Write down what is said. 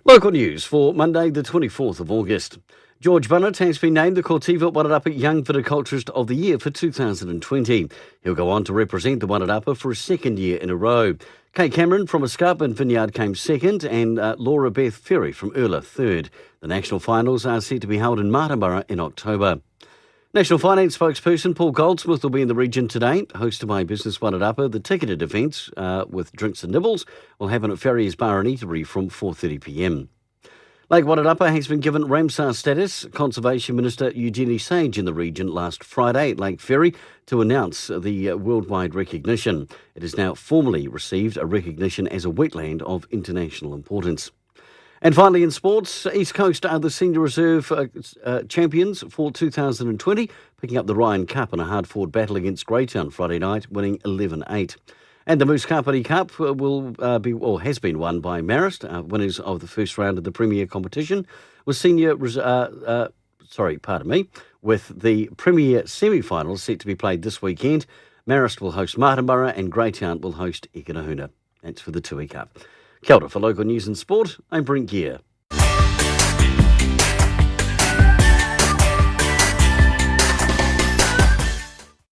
Local news for Monday, the 24th of August. George Bunnett has been named the Kortiva Wairarapa Young Viticulturist of the Year for 2020. He'll go on to represent the Wairarapa for a second year in a row. Kate Cameron from Escarpment Vineyard came second and Laura Beth Ferry from Urla third. The national finals are set to be held in Martinborough in October. National Finance spokesperson Paul Goldsmith will be in the region today, hosted by Business Wairarapa. The ticketed events with drinks and nibbles will happen at Ferrier's Bar and Eatery from 4:30pm. Lake Wairarapa has been given Ramsar status. Conservation Minister Eugenie Sage in the region last Friday at Lake Ferry to announce the worldwide recognition. It has now formally received a recognition as a wetland of international importance. And finally in sports, East Coast are the Senior Reserve champions for 2020, picking up the Ryan Cup in a hard-fought battle against Greytown Friday night, winning 11-8. And the Moose Kapiti Cup has been won by Marist, winners of the first round of the Premier competition, with with the Premier semi-finals set to be played this weekend. Marist will host Martinborough and Greytown will host Ekanahuna. That's for the Tui Cup. Kia ora for local news and sport, I'm Brent Gare.